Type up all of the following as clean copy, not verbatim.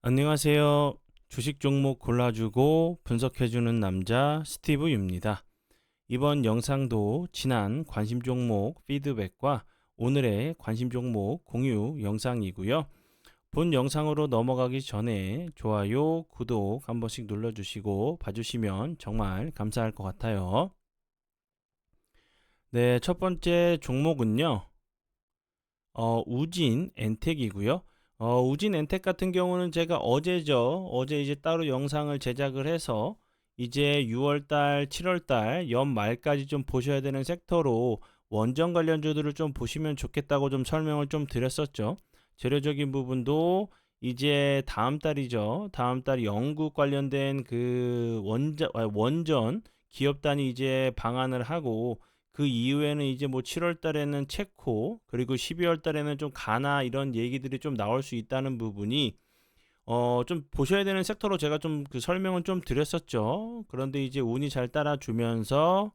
안녕하세요. 주식 종목 골라주고 분석해주는 남자 스티브 유입니다. 이번 영상도 지난 관심 종목 피드백과 오늘의 관심 종목 공유 영상이고요. 본 영상으로 넘어가기 전에 좋아요, 구독 한 번씩 눌러주시고 봐주시면 정말 감사할 것 같아요. 네, 첫 번째 종목은요. 우진 엔텍이고요. 우진 엔텍 같은 경우는 제가 어제 이제 따로 영상을 제작을 해서 이제 6월달, 7월달 연말까지 좀 보셔야 되는 섹터로 원전 관련주들을 좀 보시면 좋겠다고 좀 설명을 좀 드렸었죠. 재료적인 부분도 이제 다음 달이죠. 다음 달 영국 관련된 그 원전 기업단이 이제 방한을 하고 그 이후에는 이제 뭐 7월 달에는 체코 그리고 12월 달에는 좀 가나 이런 얘기들이 좀 나올 수 있다는 부분이 좀 보셔야 되는 섹터로 제가 좀 그 설명을 좀 드렸었죠. 그런데 이제 운이 잘 따라주면서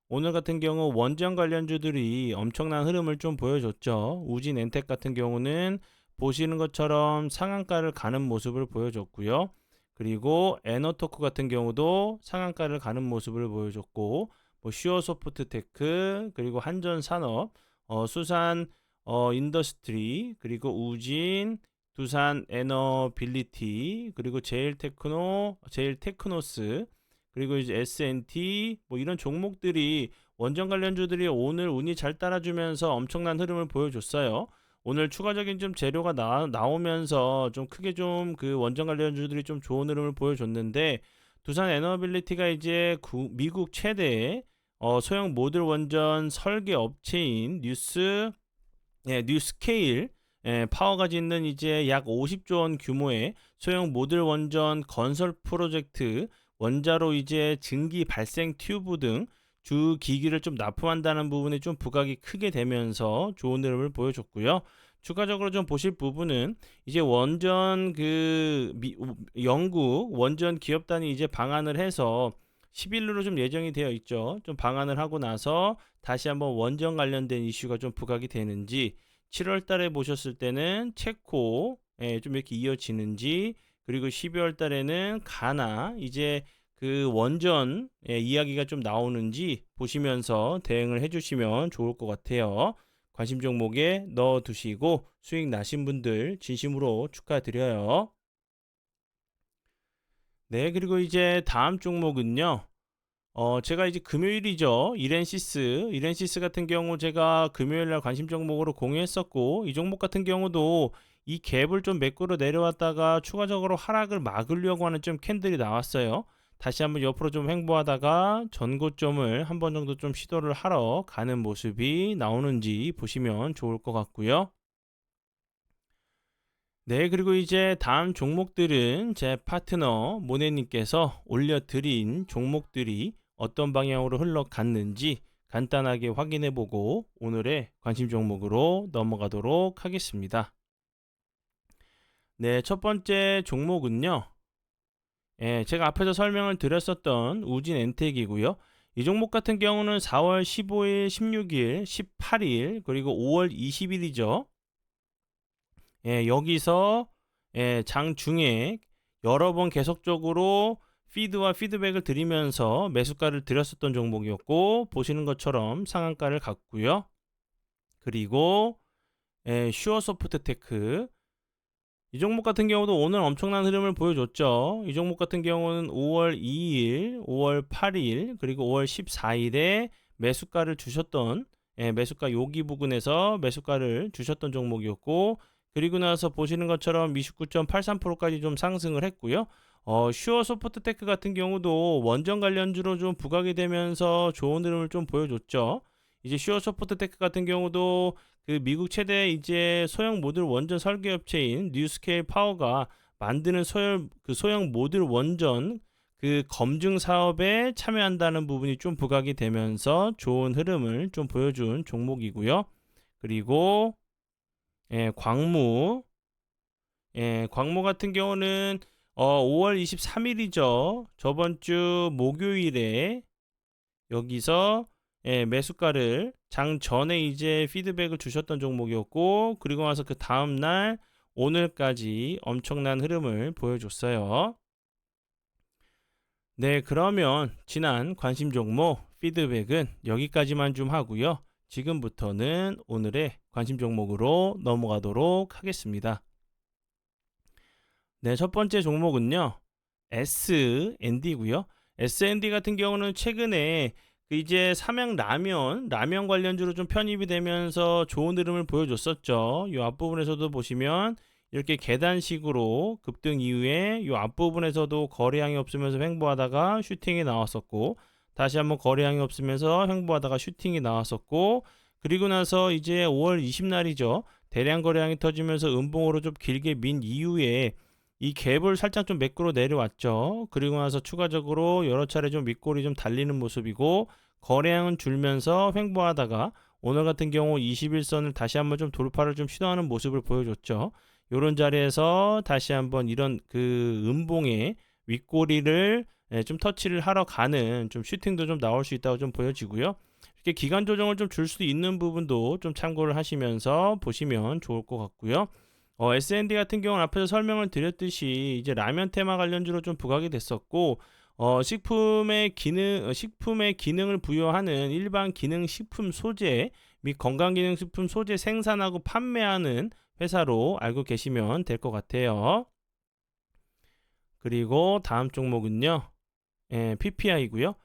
오늘 같은 경우 원전 관련주들이 엄청난 흐름을 좀 보여줬죠. 우진 엔텍 같은 경우는 보시는 것처럼 상한가를 가는 모습을 보여줬고요. 그리고 에너토크 같은 경우도 상한가를 가는 모습을 보여줬고, 뭐 슈어소프트테크 그리고 한전산업, 수산 인더스트리 그리고 우진, 두산 에너빌리티 그리고 제일테크노스 그리고 이제 S&T 뭐 이런 종목들이 원전 관련주들이 오늘 운이 잘 따라주면서 엄청난 흐름을 보여줬어요. 오늘 추가적인 좀 재료가 나오면서 좀 크게 좀 그 원전 관련주들이 좀 좋은 흐름을 보여줬는데 두산 에너빌리티가 이제 미국 최대 소형 모듈 원전 설계 업체인 뉴스케일 파워가 짓는 이제 약 50조 원 규모의 소형 모듈 원전 건설 프로젝트 원자로 이제 증기 발생 튜브 등 주 기기를 좀 납품한다는 부분에 좀 부각이 크게 되면서 좋은 흐름을 보여줬고요. 추가적으로 좀 보실 부분은 이제 원전 영국 원전 기업단이 이제 방한을 해서 10일로 좀 예정이 되어 있죠. 좀 방한을 하고 나서 다시 한번 원전 관련된 이슈가 좀 부각이 되는지 7월 달에 보셨을 때는 체코 좀 이렇게 이어지는지 그리고 12월 달에는 가나 이제 그 원전 이야기가 좀 나오는지 보시면서 대응을 해주시면 좋을 것 같아요. 관심 종목에 넣어 두시고 수익 나신 분들 진심으로 축하드려요. 네, 그리고 이제 다음 종목은요. 제가 이제 금요일이죠. 이렌시스 같은 경우 제가 금요일 날 관심 종목으로 공유했었고, 이 종목 같은 경우도 이 갭을 좀 매꾸로 내려왔다가 추가적으로 하락을 막으려고 하는 좀 캔들이 나왔어요. 다시 한번 옆으로 좀 횡보하다가 전고점을 한 번 정도 좀 시도를 하러 가는 모습이 나오는지 보시면 좋을 것 같고요. 네, 그리고 이제 다음 종목들은 제 파트너 모네님께서 올려드린 종목들이 어떤 방향으로 흘러갔는지 간단하게 확인해 보고 오늘의 관심 종목으로 넘어가도록 하겠습니다. 네, 첫 번째 종목은요. 제가 앞에서 설명을 드렸었던 우진 엔텍이고요. 이 종목 같은 경우는 4월 15일, 16일, 18일, 그리고 5월 20일이죠. 여기서 장중에 여러 번 계속적으로 피드와 피드백을 드리면서 매수가를 드렸었던 종목이었고 보시는 것처럼 상한가를 갔고요. 그리고 슈어소프트테크 이 종목 같은 경우도 오늘 엄청난 흐름을 보여줬죠. 이 종목 같은 경우는 5월 2일, 5월 8일, 그리고 5월 14일에 매수가를 주셨던 매수가 여기 부근에서 매수가를 주셨던 종목이었고 그리고 나서 보시는 것처럼 29.83%까지 좀 상승을 했고요. 슈어 소프트테크 같은 경우도 원전 관련주로 좀 부각이 되면서 좋은 흐름을 좀 보여줬죠. 이제 슈어 소프트테크 같은 경우도 그 미국 최대 이제 소형 모듈 원전 설계 업체인 뉴스케일 파워가 만드는 소형 모듈 원전 그 검증 사업에 참여한다는 부분이 좀 부각이 되면서 좋은 흐름을 좀 보여준 종목이고요. 그리고 광무 광무 같은 경우는 5월 23일이죠. 저번 주 목요일에 여기서 매수가를 장 전에 이제 피드백을 주셨던 종목이었고 그리고 나서 그 다음 날 오늘까지 엄청난 흐름을 보여줬어요. 네, 그러면 지난 관심 종목 피드백은 여기까지만 좀 하고요. 지금부터는 오늘의 관심 종목으로 넘어가도록 하겠습니다. 네, 첫 번째 종목은요. S&D고요. S&D 같은 경우는 최근에 이제 라면 관련주로 좀 편입이 되면서 좋은 흐름을 보여줬었죠. 이 앞부분에서도 보시면 이렇게 계단식으로 급등 이후에 이 앞부분에서도 거래량이 없으면서 횡보하다가 슈팅이 나왔었고, 다시 한번 거래량이 없으면서 횡보하다가 슈팅이 나왔었고, 그리고 나서 이제 5월 20날이죠. 대량 거래량이 터지면서 음봉으로 좀 길게 민 이후에 이 갭을 살짝 좀 매꾸로 내려왔죠. 그리고 나서 추가적으로 여러 차례 좀 윗골이 좀 달리는 모습이고, 거래량은 줄면서 횡보하다가 오늘 같은 경우 21선을 다시 한번 좀 돌파를 좀 시도하는 모습을 보여줬죠. 요런 자리에서 다시 한번 이런 그 음봉의 윗꼬리를 좀 터치를 하러 가는 좀 슈팅도 좀 나올 수 있다고 좀 보여지고요. 이렇게 기간 조정을 좀 줄 수 있는 부분도 좀 참고를 하시면서 보시면 좋을 것 같고요. S&D 같은 경우는 앞에서 설명을 드렸듯이 이제 라면 테마 관련주로 좀 부각이 됐었고, 식품의 기능을 부여하는 일반 기능 식품 소재 및 건강 기능 식품 소재 생산하고 판매하는 회사로 알고 계시면 될 것 같아요. 그리고 다음 종목은요. PPI고요.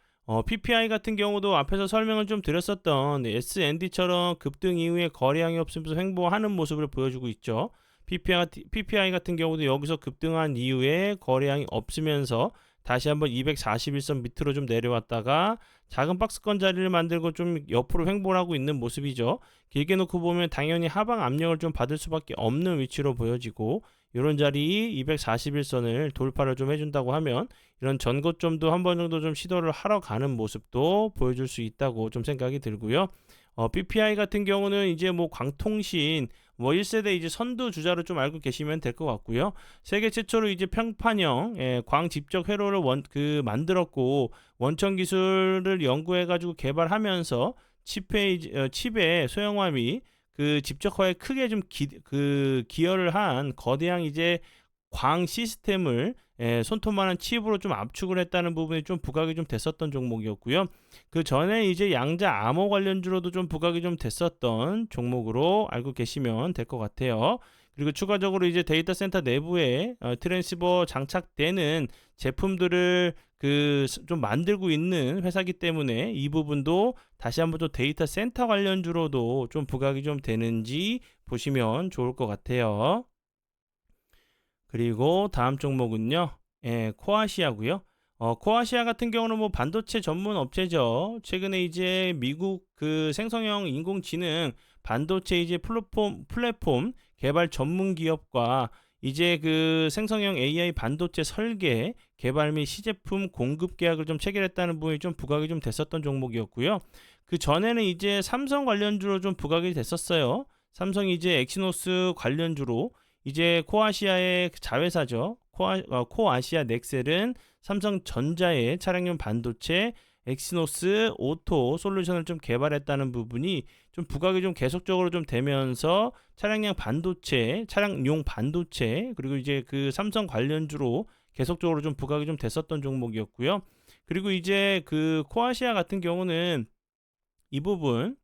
PPI 같은 경우도 앞에서 설명을 좀 드렸었던 S&D처럼 급등 이후에 거래량이 없으면서 횡보하는 모습을 보여주고 있죠. PPI 같은 경우도 여기서 급등한 이후에 거래량이 없으면서 다시 한번 241선 밑으로 좀 내려왔다가 작은 박스권 자리를 만들고 좀 옆으로 횡보를 하고 있는 모습이죠. 길게 놓고 보면 당연히 하방 압력을 좀 받을 수밖에 없는 위치로 보여지고, 이런 자리 241선을 돌파를 좀 해준다고 하면 이런 전고점도 한 번 정도 좀 시도를 하러 가는 모습도 보여줄 수 있다고 좀 생각이 들고요. BPI 같은 경우는 이제 뭐 광통신 1세대 이제 선두 주자로 좀 알고 계시면 될 것 같고요. 세계 최초로 이제 평판형 광 집적 회로를 만들었고, 원천 기술을 연구해 가지고 개발하면서 칩의 소형화 및 그 집적화에 크게 좀 기여를 한 거대한 이제 광 시스템을 손톱만한 칩으로 좀 압축을 했다는 부분이 좀 부각이 좀 됐었던 종목이었고요. 그 전에 이제 양자 암호 관련주로도 좀 부각이 좀 됐었던 종목으로 알고 계시면 될 것 같아요. 그리고 추가적으로 이제 데이터 센터 내부에 트랜시버 장착되는 제품들을 좀 만들고 있는 회사기 때문에 이 부분도 다시 한번 또 데이터 센터 관련주로도 좀 부각이 좀 되는지 보시면 좋을 것 같아요. 그리고 다음 종목은요. 코아시아고요. 코아시아 같은 경우는 뭐 반도체 전문 업체죠. 최근에 이제 미국 그 생성형 인공지능 반도체 이제 플랫폼 개발 전문 기업과 이제 그 생성형 AI 반도체 설계 개발 및 시제품 공급 계약을 좀 체결했다는 부분이 좀 부각이 좀 됐었던 종목이었고요. 그 전에는 이제 삼성 관련주로 좀 부각이 됐었어요. 삼성이 이제 엑시노스 관련주로 이제 코아시아의 자회사죠. 코아시아 넥셀은 삼성전자의 차량용 반도체 엑시노스 오토 솔루션을 좀 개발했다는 부분이 좀 부각이 좀 계속적으로 좀 되면서 차량용 반도체 그리고 이제 그 삼성 관련주로 계속적으로 좀 부각이 좀 됐었던 종목이었고요. 그리고 이제 그 코아시아 같은 경우는 이 부분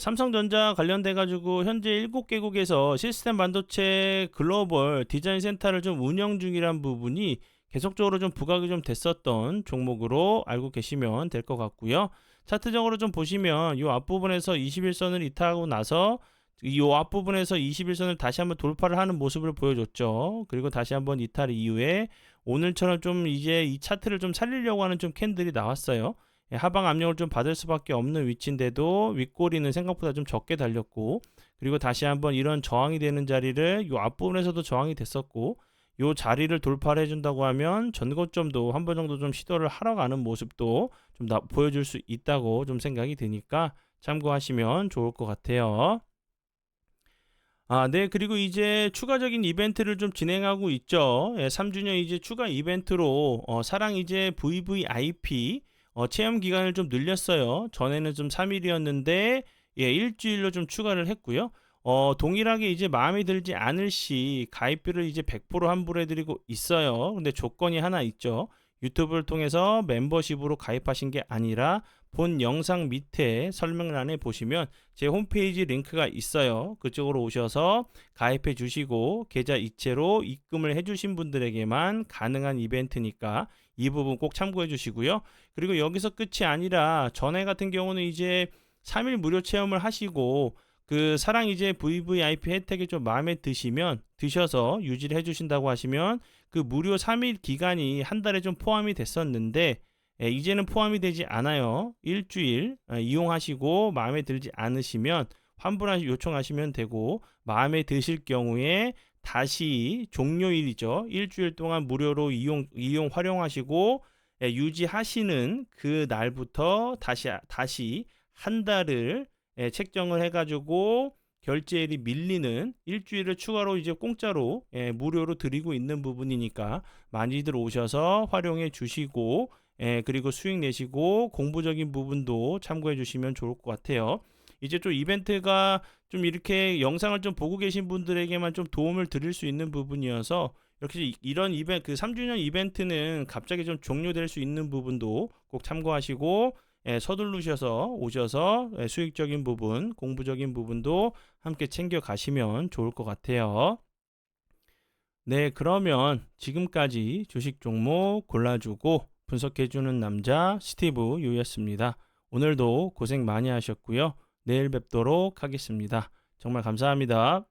삼성전자 관련돼 가지고 현재 7개국에서 시스템 반도체 글로벌 디자인 센터를 좀 운영 중이란 부분이 계속적으로 좀 부각이 좀 됐었던 종목으로 알고 계시면 될 것 같고요. 차트적으로 좀 보시면 이 앞부분에서 21선을 이탈하고 나서 이 앞부분에서 21선을 다시 한번 돌파를 하는 모습을 보여줬죠. 그리고 다시 한번 이탈 이후에 오늘처럼 좀 이제 이 차트를 좀 살리려고 하는 좀 캔들이 나왔어요. 하방 압력을 좀 받을 수밖에 없는 위치인데도 윗꼬리는 생각보다 좀 적게 달렸고, 그리고 다시 한번 이런 저항이 되는 자리를 요 앞부분에서도 저항이 됐었고, 요 자리를 돌파를 해준다고 하면 전고점도 한 번 정도 좀 시도를 하러 가는 모습도 좀 보여줄 수 있다고 좀 생각이 드니까 참고하시면 좋을 것 같아요. 네. 그리고 이제 추가적인 이벤트를 좀 진행하고 있죠. 3주년 이제 추가 이벤트로 사랑 이제 VVIP 체험 기간을 좀 늘렸어요. 전에는 좀 3일이었는데 일주일로 좀 추가를 했고요. 동일하게 이제 마음에 들지 않을 시 가입비를 이제 100% 환불해 드리고 있어요. 근데 조건이 하나 있죠. 유튜브를 통해서 멤버십으로 가입하신 게 아니라 본 영상 밑에 설명란에 보시면 제 홈페이지 링크가 있어요. 그쪽으로 오셔서 가입해 주시고 계좌 이체로 입금을 해 주신 분들에게만 가능한 이벤트니까 이 부분 꼭 참고해 주시고요. 그리고 여기서 끝이 아니라 전에 같은 경우는 이제 3일 무료 체험을 하시고 그 사랑 이제 VVIP 혜택이 좀 마음에 드셔서 유지를 해주신다고 하시면 그 무료 3일 기간이 한 달에 좀 포함이 됐었는데 이제는 포함이 되지 않아요. 일주일 이용하시고 마음에 들지 않으시면 환불 요청하시면 되고 마음에 드실 경우에 다시 종료일이죠. 일주일 동안 무료로 이용 활용하시고 유지하시는 그 날부터 다시 한 달을 책정을 해가지고 결제일이 밀리는 일주일을 추가로 이제 공짜로 무료로 드리고 있는 부분이니까 많이들 오셔서 활용해 주시고 그리고 수익 내시고 공부적인 부분도 참고해 주시면 좋을 것 같아요. 이제 좀 이벤트가 좀 이렇게 영상을 좀 보고 계신 분들에게만 좀 도움을 드릴 수 있는 부분이어서 이렇게 이런 이벤트 그 3주년 이벤트는 갑자기 좀 종료될 수 있는 부분도 꼭 참고하시고 서두르셔서 오셔서 수익적인 부분, 공부적인 부분도 함께 챙겨 가시면 좋을 것 같아요. 네, 그러면 지금까지 주식 종목 골라주고 분석해주는 남자 스티브 유였습니다. 오늘도 고생 많이 하셨고요. 내일 뵙도록 하겠습니다. 정말 감사합니다.